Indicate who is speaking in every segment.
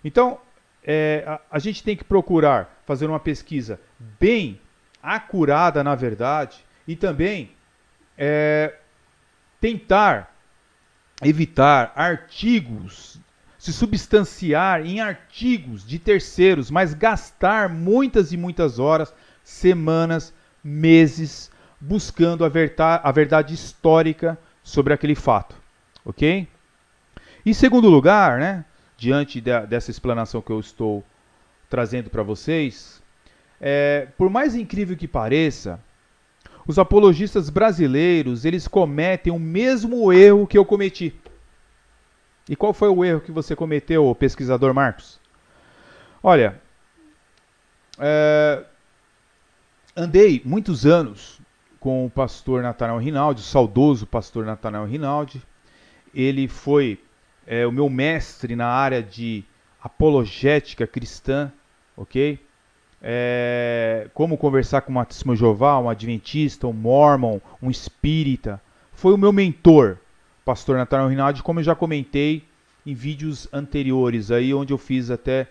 Speaker 1: Então, a gente tem que procurar fazer uma pesquisa bem acurada, na verdade, e também tentar evitar artigos, se substanciar em artigos de terceiros, mas gastar muitas e muitas horas, semanas, meses, buscando a verdade histórica sobre aquele fato. Ok? Em segundo lugar, né, diante dessa explanação que eu estou trazendo para vocês, por mais incrível que pareça, os apologistas brasileiros, eles cometem o mesmo erro que eu cometi. E qual foi o erro que você cometeu, pesquisador Marcos? Olha, andei muitos anos com o pastor Natanael Rinaldi, o saudoso pastor Natanael Rinaldi. Ele foi o meu mestre na área de apologética cristã, ok? Como conversar com um testemunho de Jeová, um adventista, um mormon, um espírita. Foi o meu mentor, pastor Natanael Rinaldi, como eu já comentei em vídeos anteriores, aí onde eu fiz até,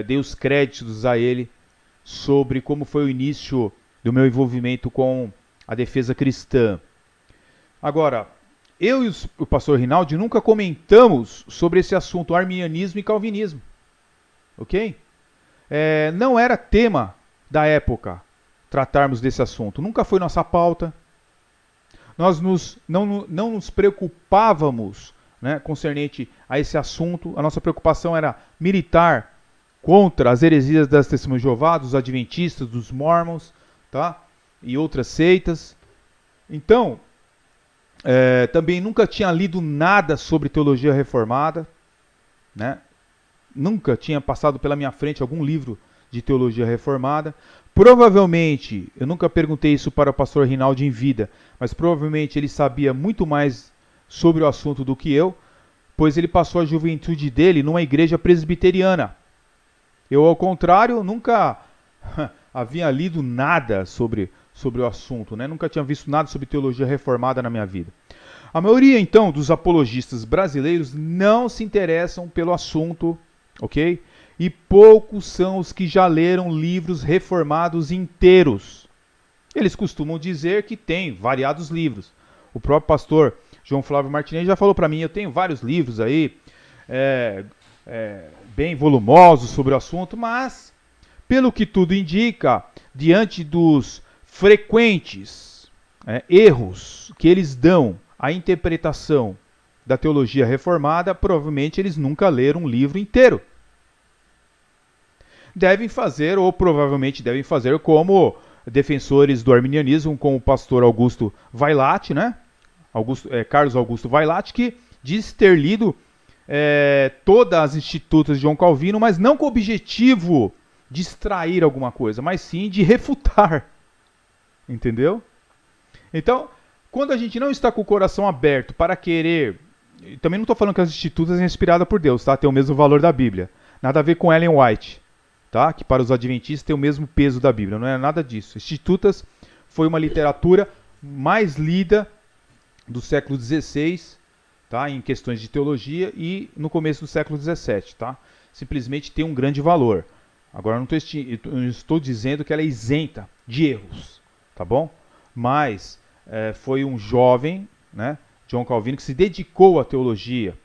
Speaker 1: dei os créditos a ele sobre como foi o início do meu envolvimento com a defesa cristã. Agora, eu e o pastor Rinaldi nunca comentamos sobre esse assunto, arminianismo e calvinismo, ok? Não era tema da época tratarmos desse assunto, nunca foi nossa pauta. Nós não nos preocupávamos, né, concernente a esse assunto. A nossa preocupação era militar contra as heresias das Testemunhas de Jeová, dos adventistas, dos mormons, tá? E outras seitas. Então, também nunca tinha lido nada sobre teologia reformada, né? Nunca tinha passado pela minha frente algum livro de teologia reformada. Provavelmente, eu nunca perguntei isso para o pastor Rinaldi em vida, mas provavelmente ele sabia muito mais sobre o assunto do que eu, pois ele passou a juventude dele numa igreja presbiteriana. Eu, ao contrário, nunca havia lido nada sobre o assunto, né? Nunca tinha visto nada sobre teologia reformada na minha vida. A maioria, então, dos apologistas brasileiros não se interessam pelo assunto, ok? E poucos são os que já leram livros reformados inteiros. Eles costumam dizer que tem variados livros. O próprio pastor João Flávio Martinez já falou para mim, eu tenho vários livros aí, bem volumosos sobre o assunto, mas, pelo que tudo indica, diante dos frequentes erros que eles dão à interpretação da teologia reformada, provavelmente eles nunca leram um livro inteiro. Devem fazer, ou provavelmente devem fazer, como defensores do arminianismo, como o pastor Augusto Vailate, né? Carlos Augusto Vailate, que diz ter lido todas as institutas de João Calvino, mas não com o objetivo de extrair alguma coisa, mas sim de refutar. Entendeu? Então, quando a gente não está com o coração aberto para querer... Também não estou falando que as institutas são inspiradas por Deus, tá? Tem o mesmo valor da Bíblia. Nada a ver com Ellen White, tá? Que para os adventistas tem o mesmo peso da Bíblia. Não é nada disso. Institutas foi uma literatura mais lida do século XVI, tá? Em questões de teologia, e no começo do século XVII. Tá? Simplesmente tem um grande valor. Agora, não estou dizendo que ela é isenta de erros, tá bom? Mas foi um jovem, né, John Calvino, que se dedicou à teologia.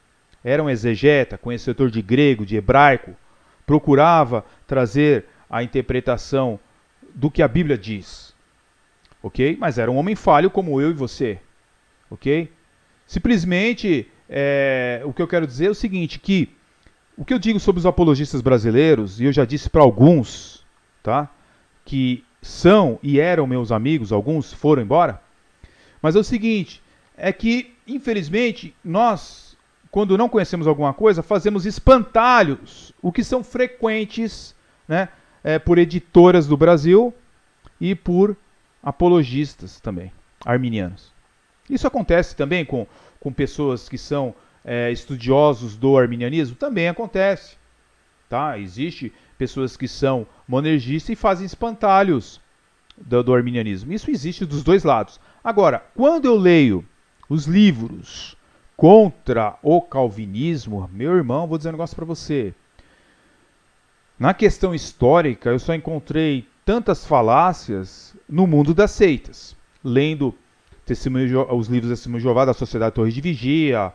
Speaker 1: Era um exegeta, conhecedor de grego, de hebraico, procurava trazer a interpretação do que a Bíblia diz, ok? Mas era um homem falho como eu e você, ok? Simplesmente, o que eu quero dizer é o seguinte, que o que eu digo sobre os apologistas brasileiros, e eu já disse para alguns, tá, que são e eram meus amigos, alguns foram embora, mas é o seguinte, é que, infelizmente, nós, quando não conhecemos alguma coisa, fazemos espantalhos, o que são frequentes, né, por editoras do Brasil e por apologistas também, arminianos. Isso acontece também com pessoas que são estudiosos do arminianismo? Também acontece. Tá? Existe pessoas que são monergistas e fazem espantalhos do arminianismo. Isso existe dos dois lados. Agora, quando eu leio os livros contra o calvinismo, meu irmão, vou dizer um negócio para você. Na questão histórica, eu só encontrei tantas falácias no mundo das seitas. Lendo os livros do Testemunho de Jeová, da Sociedade Torre de Vigia,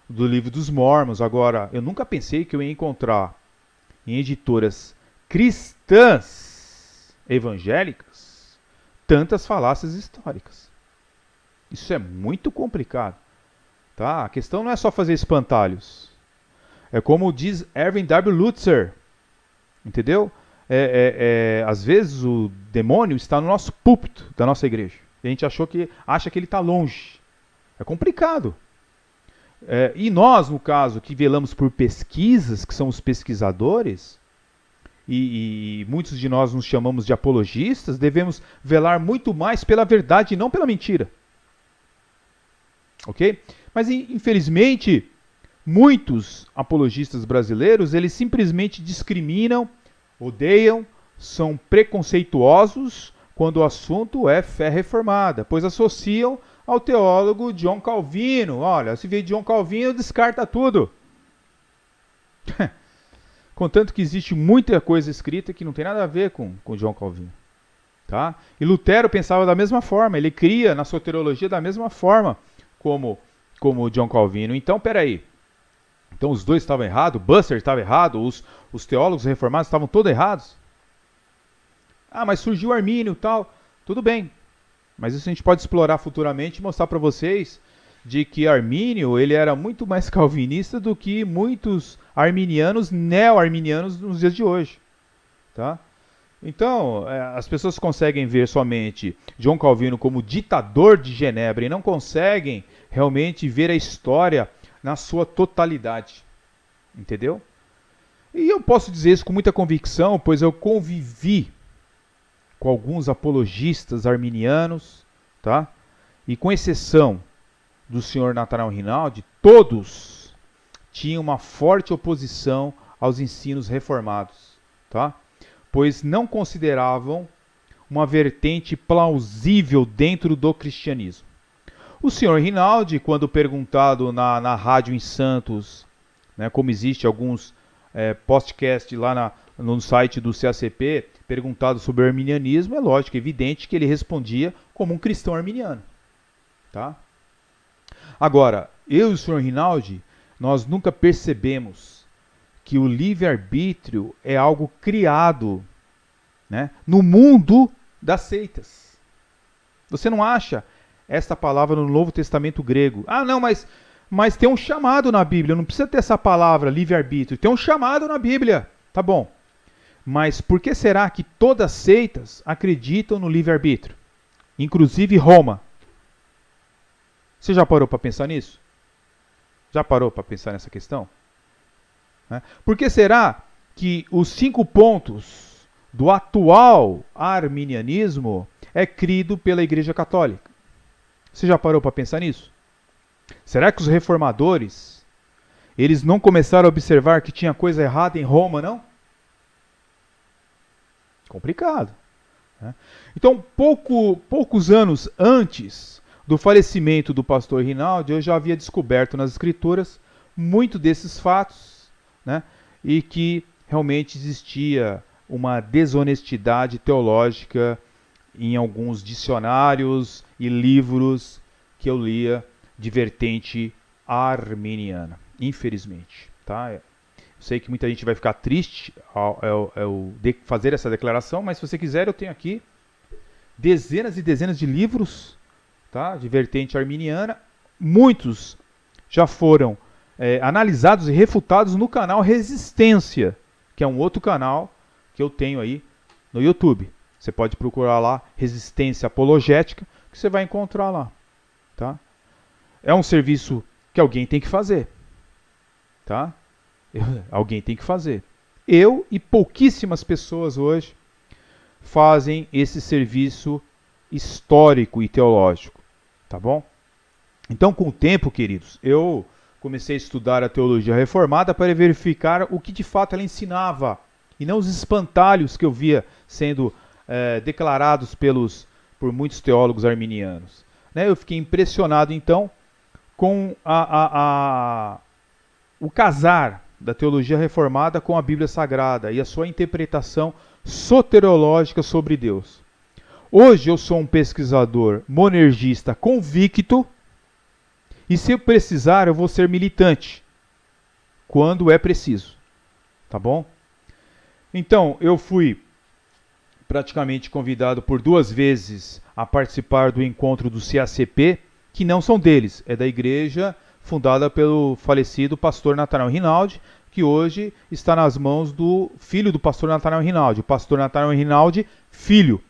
Speaker 1: do Livro dos Mormons. Agora, eu nunca pensei que eu ia encontrar em editoras cristãs evangélicas tantas falácias históricas. Isso é muito complicado. Tá? A questão não é só fazer espantalhos. É como diz Erwin W. Lutzer. Entendeu? Às vezes o demônio está no nosso púlpito da nossa igreja. E a gente acha que ele está longe. É complicado. E nós, no caso, que velamos por pesquisas, que somos pesquisadores, e muitos de nós nos chamamos de apologistas, devemos velar muito mais pela verdade e não pela mentira. Ok? Mas, infelizmente, muitos apologistas brasileiros, eles simplesmente discriminam, odeiam, são preconceituosos quando o assunto é fé reformada, pois associam ao teólogo John Calvino. Olha, se veio John Calvino, descarta tudo. Contanto que existe muita coisa escrita que não tem nada a ver com John Calvino. Tá? E Lutero pensava da mesma forma, ele cria na soteriologia da mesma forma como John Calvino. Então, peraí. Então os dois estavam errados, Buster estava errado, os teólogos reformados estavam todos errados. Ah, mas surgiu Armínio e tal. Tudo bem. Mas isso a gente pode explorar futuramente e mostrar para vocês de que Armínio ele era muito mais calvinista do que muitos arminianos, neo-arminianos nos dias de hoje. Tá? Então, as pessoas conseguem ver somente John Calvino como ditador de Genebra e não conseguem realmente ver a história na sua totalidade. Entendeu? E eu posso dizer isso com muita convicção, pois eu convivi com alguns apologistas arminianos, tá? E com exceção do senhor Nathanael Rinaldi, todos tinham uma forte oposição aos ensinos reformados, tá? Pois não consideravam uma vertente plausível dentro do cristianismo. O senhor Rinaldi, quando perguntado na rádio em Santos, né, como existe alguns podcasts lá no site do CACP, perguntado sobre o arminianismo, é lógico, é evidente que ele respondia como um cristão arminiano. Tá? Agora, eu e o senhor Rinaldi, nós nunca percebemos que o livre-arbítrio é algo criado, né, no mundo das seitas. Você não acha esta palavra no Novo Testamento grego? Ah, não, mas tem um chamado na Bíblia, não precisa ter essa palavra, livre-arbítrio. Tem um chamado na Bíblia, tá bom. Mas por que será que todas as seitas acreditam no livre-arbítrio? Inclusive Roma. Você já parou para pensar nisso? Já parou para pensar nessa questão? Por que será que os 5 pontos do atual arminianismo é crido pela Igreja Católica? Você já parou para pensar nisso? Será que os reformadores, eles não começaram a observar que tinha coisa errada em Roma, não? Complicado. Né? Então, poucos anos antes do falecimento do pastor Rinaldi, eu já havia descoberto nas escrituras muito desses fatos, né? E que realmente existia uma desonestidade teológica em alguns dicionários e livros que eu lia de vertente arminiana, infelizmente. Tá? Eu sei que muita gente vai ficar triste ao fazer essa declaração, mas se você quiser, eu tenho aqui dezenas e dezenas de livros, tá, de vertente arminiana. Muitos já foram analisados e refutados no canal Resistência, que é um outro canal que eu tenho aí no YouTube. Você pode procurar lá Resistência Apologética, que você vai encontrar lá. Tá? É um serviço que alguém tem que fazer. Tá? Alguém tem que fazer. Eu e pouquíssimas pessoas hoje fazem esse serviço histórico e teológico. Tá bom? Então, com o tempo, queridos, eu comecei a estudar a teologia reformada para verificar o que de fato ela ensinava, e não os espantalhos que eu via sendo declarados por muitos teólogos arminianos. Né? Eu fiquei impressionado, então, com o casar da teologia reformada com a Bíblia Sagrada e a sua interpretação soteriológica sobre Deus. Hoje eu sou um pesquisador monergista convicto e, se eu precisar, eu vou ser militante quando é preciso. Tá bom? Então, eu fui praticamente convidado por 2 vezes a participar do encontro do CACP, que não são deles, é da igreja fundada pelo falecido pastor Natanael Rinaldi, que hoje está nas mãos do filho do pastor Natanael Rinaldi, o pastor Natanael Rinaldi, filho.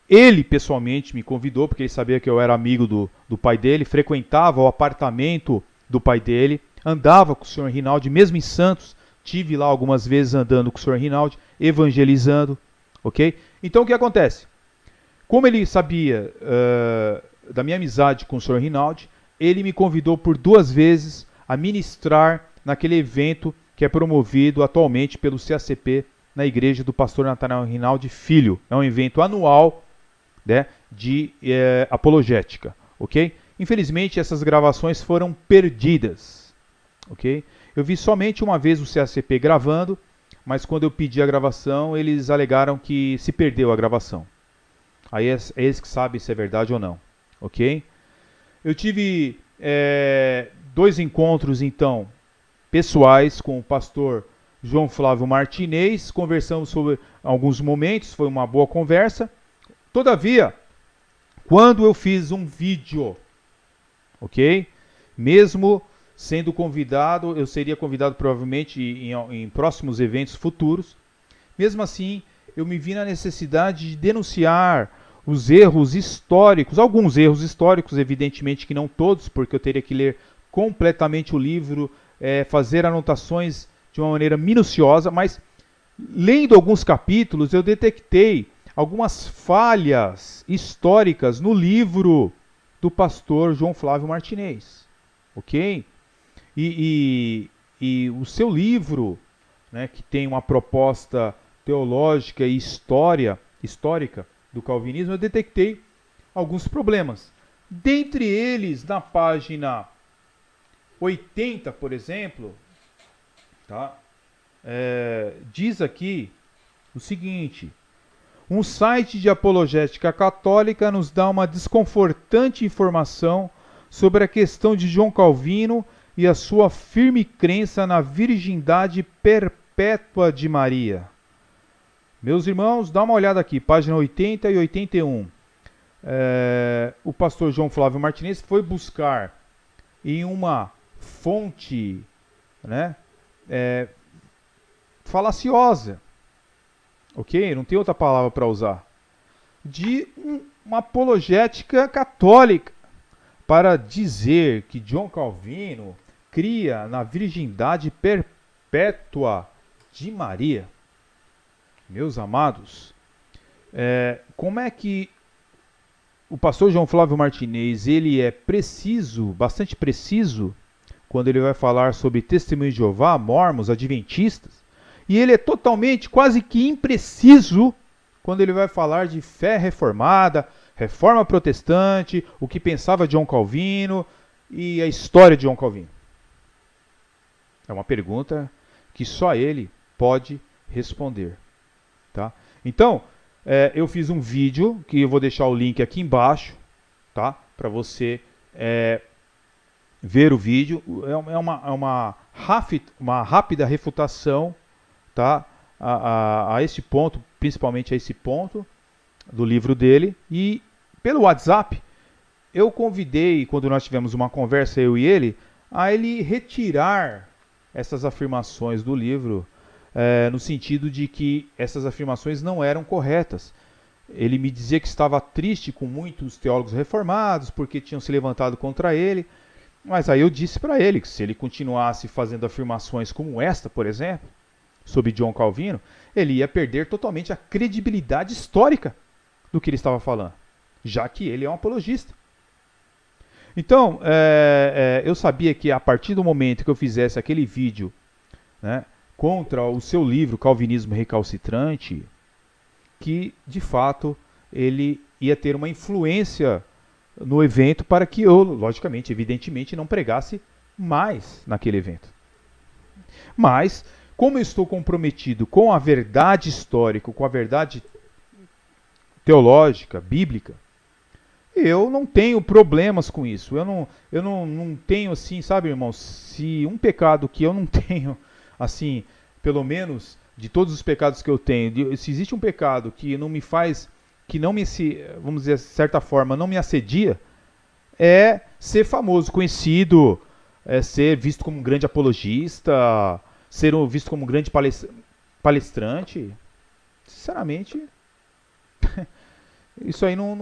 Speaker 1: Ele pessoalmente me convidou, porque ele sabia que eu era amigo do pai dele, frequentava o apartamento do pai dele, andava com o senhor Rinaldi, mesmo em Santos, tive lá algumas vezes andando com o senhor Rinaldi, evangelizando, ok? Então o que acontece? Como ele sabia da minha amizade com o senhor Rinaldi, ele me convidou por 2 vezes a ministrar naquele evento que é promovido atualmente pelo CACP na igreja do pastor Natanael Rinaldi Filho. É um evento anual, né, de apologética, ok? Infelizmente essas gravações foram perdidas, ok? Eu vi somente uma vez o CACP gravando, mas quando eu pedi a gravação, eles alegaram que se perdeu a gravação. Aí é eles que sabem se é verdade ou não, ok? Eu tive 2 encontros, então, pessoais com o pastor João Flávio Martinez, conversamos sobre alguns momentos, foi uma boa conversa. Todavia, quando eu fiz um vídeo, ok? Mesmo sendo convidado, eu seria convidado provavelmente em próximos eventos futuros. Mesmo assim, eu me vi na necessidade de denunciar os erros históricos, alguns erros históricos, evidentemente que não todos, porque eu teria que ler completamente o livro, fazer anotações de uma maneira minuciosa, mas lendo alguns capítulos eu detectei algumas falhas históricas no livro do pastor João Flávio Martinez, ok? E o seu livro, né, que tem uma proposta teológica e histórica do calvinismo, eu detectei alguns problemas. Dentre eles, na página 80, por exemplo, tá? Diz aqui o seguinte: um site de apologética católica nos dá uma desconfortante informação sobre a questão de João Calvino e a sua firme crença na virgindade perpétua de Maria. Meus irmãos, dá uma olhada aqui, página 80 e 81. O pastor João Flávio Martinez foi buscar em uma fonte, né, falaciosa, ok? Não tem outra palavra para usar, de uma apologética católica, para dizer que João Calvino cria na virgindade perpétua de Maria. Meus amados, como é que o pastor João Flávio Martinez, ele é preciso, bastante preciso, quando ele vai falar sobre testemunho de Jeová, mormons, adventistas, e ele é totalmente, quase que impreciso, quando ele vai falar de fé reformada, reforma protestante, o que pensava João Calvino e a história de João Calvino. É uma pergunta que só ele pode responder. Tá? Então, eu fiz um vídeo, que eu vou deixar o link aqui embaixo, tá? Para você ver o vídeo. É uma rápida refutação, tá? A esse ponto, principalmente a esse ponto do livro dele. E pelo WhatsApp, eu convidei, quando nós tivemos uma conversa, eu e ele, a ele retirar essas afirmações do livro, no sentido de que essas afirmações não eram corretas. Ele me dizia que estava triste com muitos teólogos reformados, porque tinham se levantado contra ele. Mas aí eu disse para ele que se ele continuasse fazendo afirmações como esta, por exemplo, sobre João Calvino, ele ia perder totalmente a credibilidade histórica do que ele estava falando, já que ele é um apologista. Então, eu sabia que a partir do momento que eu fizesse aquele vídeo, né, contra o seu livro Calvinismo Recalcitrante, que de fato ele ia ter uma influência no evento para que eu, logicamente, evidentemente, não pregasse mais naquele evento. Mas, como eu estou comprometido com a verdade histórica, com a verdade teológica, bíblica, eu não tenho problemas com isso. Eu não tenho assim, sabe, irmãos, se um pecado que eu não tenho, assim, pelo menos de todos os pecados que eu tenho, se existe um pecado que não me faz, que não me, vamos dizer, de certa forma, não me assedia, é ser famoso, conhecido, é ser visto como um grande apologista, ser visto como um grande palestrante. Sinceramente, isso aí não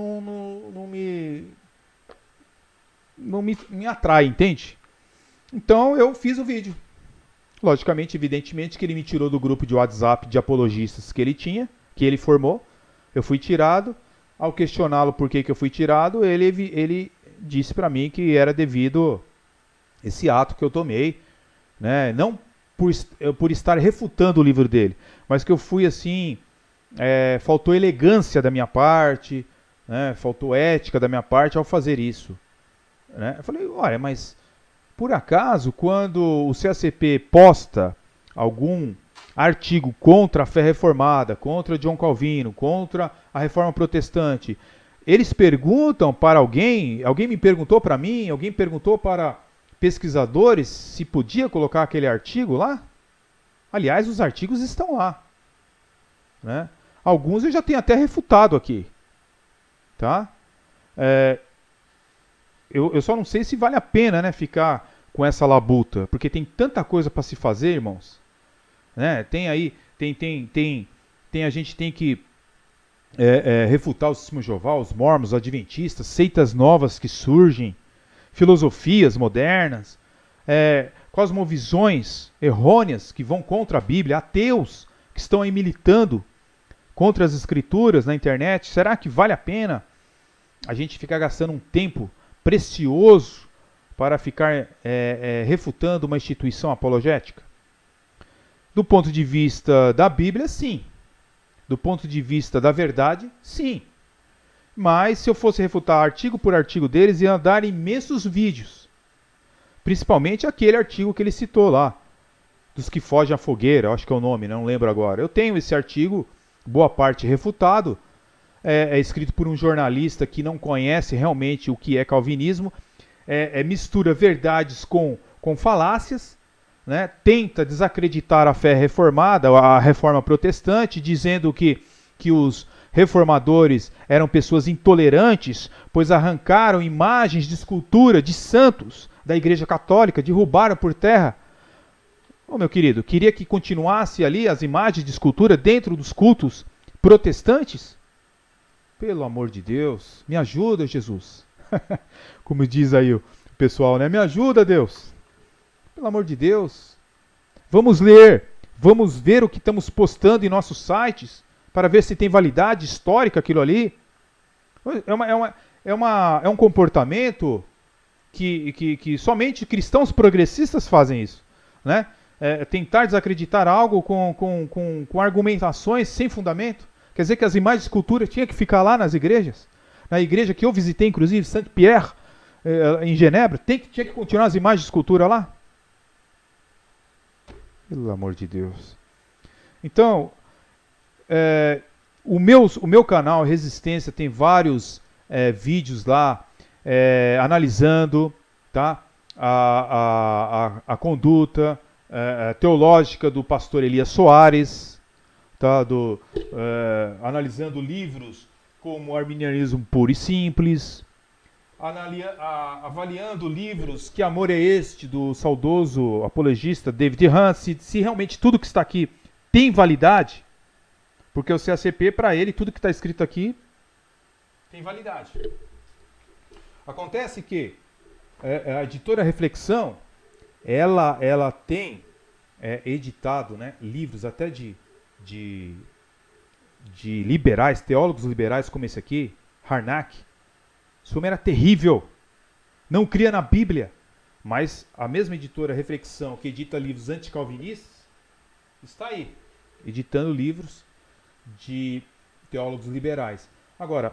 Speaker 1: me atrai, entende? Então eu fiz o vídeo. Logicamente, evidentemente, que ele me tirou do grupo de WhatsApp de apologistas que ele tinha, que ele formou. Eu fui tirado. Ao questioná-lo por que eu fui tirado, ele disse para mim que era devido esse ato que eu tomei, né? Não por estar refutando o livro dele, mas que eu fui assim, faltou elegância da minha parte, né? Faltou ética da minha parte ao fazer isso, né? Eu falei, olha, mas por acaso, quando o CACP posta algum artigo contra a fé reformada, contra John Calvino, contra a reforma protestante, eles perguntam para alguém me perguntou para mim, alguém perguntou para pesquisadores se podia colocar aquele artigo lá? Aliás, os artigos estão lá, né? Alguns eu já tenho até refutado aqui, tá? Eu só não sei se vale a pena, né, ficar com essa labuta, porque tem tanta coisa para se fazer, irmãos, né? Tem aí, a gente tem que refutar o sistema de Jeová, os mormons, os adventistas, seitas novas que surgem, filosofias modernas, cosmovisões errôneas que vão contra a Bíblia, ateus que estão aí militando contra as escrituras na internet. Será que vale a pena a gente ficar gastando um tempo precioso para ficar refutando uma instituição apologética? Do ponto de vista da Bíblia, sim. Do ponto de vista da verdade, sim. Mas se eu fosse refutar artigo por artigo deles, ia dar imensos vídeos. Principalmente aquele artigo que ele citou lá, dos que fogem à fogueira, acho que é o nome, não lembro agora. Eu tenho esse artigo, boa parte refutado, é escrito por um jornalista que não conhece realmente o que é calvinismo, mistura verdades com falácias, né? Tenta desacreditar a fé reformada, a reforma protestante, dizendo que os reformadores eram pessoas intolerantes, pois arrancaram imagens de escultura de santos da Igreja Católica, derrubaram por terra. Ô, meu querido, queria que continuasse ali as imagens de escultura dentro dos cultos protestantes? Pelo amor de Deus, me ajuda, Jesus. Como diz aí o pessoal, né? Me ajuda, Deus. Pelo amor de Deus. Vamos ler, vamos ver o que estamos postando em nossos sites para ver se tem validade histórica aquilo ali. É um comportamento que somente cristãos progressistas fazem isso, né? Tentar desacreditar algo com argumentações sem fundamento. Quer dizer que as imagens de escultura tinham que ficar lá nas igrejas? Na igreja que eu visitei, inclusive, Saint-Pierre, em Genebra, tinha que continuar as imagens de escultura lá? Pelo amor de Deus. Então, o meu canal Resistência tem vários vídeos lá analisando, tá, a conduta teológica do pastor Elias Soares, tá, analisando livros como Arminianismo Puro e Simples, avaliando livros Que Amor é Este, do saudoso apologista David Hunt, se realmente tudo que está aqui tem validade, porque o CACP, para ele, tudo que está escrito aqui tem validade. Acontece que a editora Reflexão, ela tem editado, né, livros até de liberais, teólogos liberais como esse aqui, Harnack. Esse homem era terrível, não cria na Bíblia, mas a mesma editora Reflexão, que edita livros anticalvinistas, está aí, editando livros de teólogos liberais. Agora,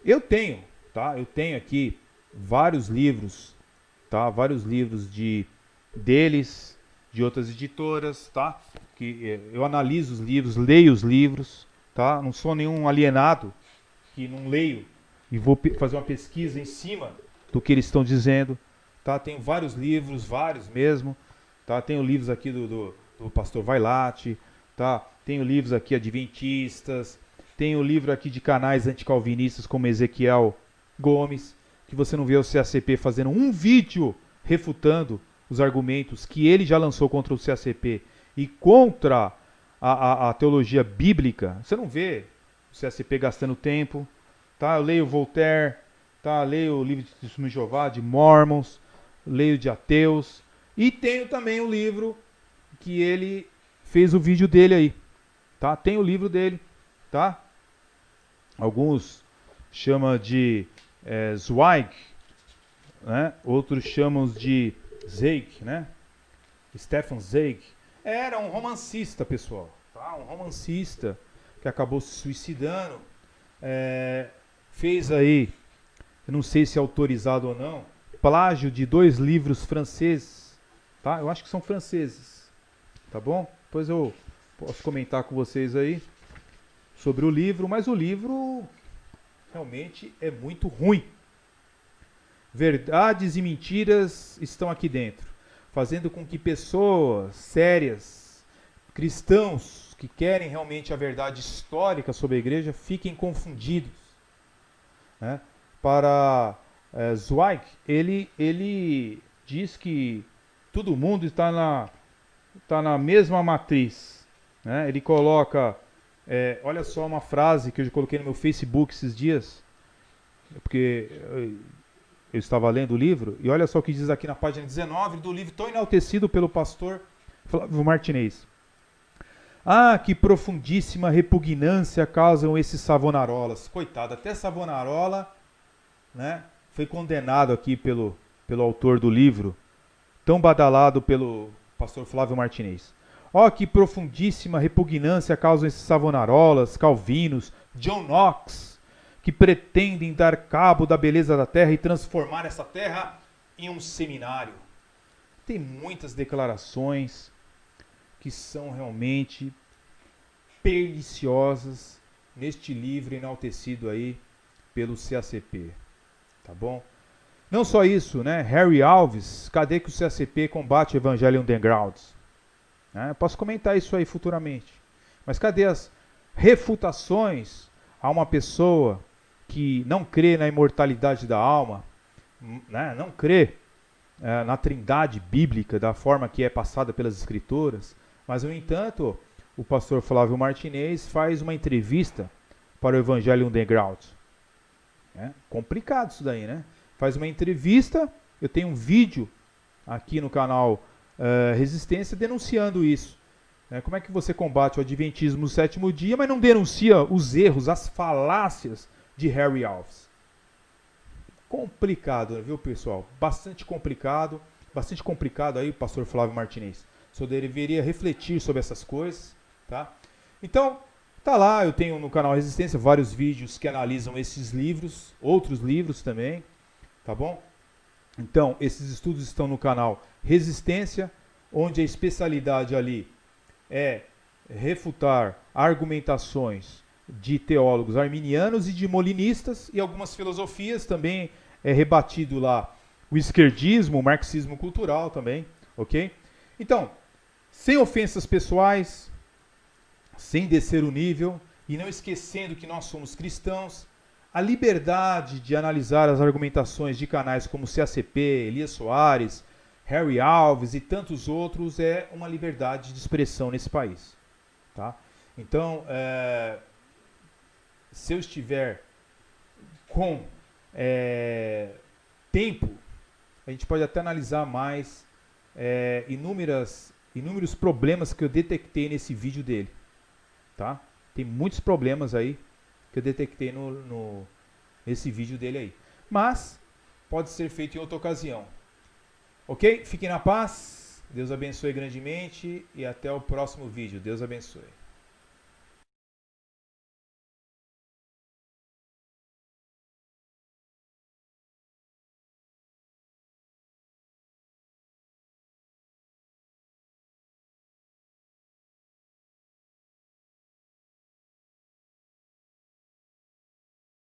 Speaker 1: eu tenho, tá? Eu tenho aqui vários livros, tá? Vários livros deles, de outras editoras, tá? Que eu analiso os livros, leio os livros, tá? Não sou nenhum alienado que não leio e vou fazer uma pesquisa em cima do que eles estão dizendo, tá? Tenho vários livros, vários mesmo, tá? Tenho livros aqui do pastor Vailate, tá? Tenho livros aqui adventistas, tenho livro aqui de canais anticalvinistas como Ezequiel Gomes, que você não vê o CACP fazendo um vídeo refutando os argumentos que ele já lançou contra o CACP e contra a teologia bíblica. Você não vê o CACP gastando tempo, tá? Eu leio Voltaire, tá? Leio o livro de Testemunho de Jeová, de Mormons, leio de ateus, e tenho também o livro que ele fez o vídeo dele aí, tá? Tem o livro dele, tá? Alguns chamam de Zweig, né? Outros chamam de Zweig, né? Stefan Zweig. Era um romancista, pessoal, tá? Um romancista que acabou se suicidando. Fez aí, eu não sei se é autorizado ou não, plágio de 2 livros franceses, tá? Eu acho que são franceses, tá bom? Depois eu posso comentar com vocês aí sobre o livro, mas o livro realmente é muito ruim. Verdades e mentiras estão aqui dentro, fazendo com que pessoas sérias, cristãos que querem realmente a verdade histórica sobre a igreja, fiquem confundidos, né? Para Zweig, ele diz que todo mundo está na mesma matriz, né? Ele coloca, olha só uma frase que eu já coloquei no meu Facebook esses dias, porque eu estava lendo o livro, e olha só o que diz aqui na página 19 do livro tão enaltecido pelo pastor Flávio Martinez. Ah, que profundíssima repugnância causam esses Savonarolas. Coitado, até Savonarola, né, foi condenado aqui pelo autor do livro, tão badalado pelo pastor Flávio Martinez. Ó, que profundíssima repugnância causam esses Savonarolas, Calvinos, John Knox, que pretendem dar cabo da beleza da terra e transformar essa terra em um seminário. Tem muitas declarações que são realmente perniciosas neste livro enaltecido aí pelo CACP, tá bom? Não só isso, né? Harry Alves, cadê que o CACP combate o Evangelho Underground? Posso comentar isso aí futuramente. Mas cadê as refutações a uma pessoa que não crê na imortalidade da alma, né? Não crê na trindade bíblica da forma que é passada pelas escrituras, mas, no entanto, o pastor Flávio Martinez faz uma entrevista para o Evangelho Underground. Complicado isso daí, né? Faz uma entrevista, eu tenho um vídeo aqui no canal Resistência denunciando isso. Como é que você combate o adventismo no 7º dia, mas não denuncia os erros, as falácias de Harry Alves? Complicado, viu, pessoal? Bastante complicado aí, pastor Flávio Martinez. Só deveria refletir sobre essas coisas, tá? Então, tá lá, eu tenho no canal Resistência vários vídeos que analisam esses livros, outros livros também, tá bom? Então, esses estudos estão no canal Resistência, onde a especialidade ali é refutar argumentações de teólogos arminianos e de molinistas, e algumas filosofias também é rebatido lá o esquerdismo, o marxismo cultural também, ok? Então, sem ofensas pessoais, sem descer o nível, e não esquecendo que nós somos cristãos, a liberdade de analisar as argumentações de canais como CACP, Elias Soares, Harry Alves e tantos outros é uma liberdade de expressão nesse país, tá? Então, se eu estiver com tempo, a gente pode até analisar mais inúmeros problemas que eu detectei nesse vídeo dele, tá? Tem muitos problemas aí que eu detectei nesse vídeo dele aí. Mas pode ser feito em outra ocasião. Ok? Fiquem na paz. Deus abençoe grandemente e até o próximo vídeo. Deus abençoe.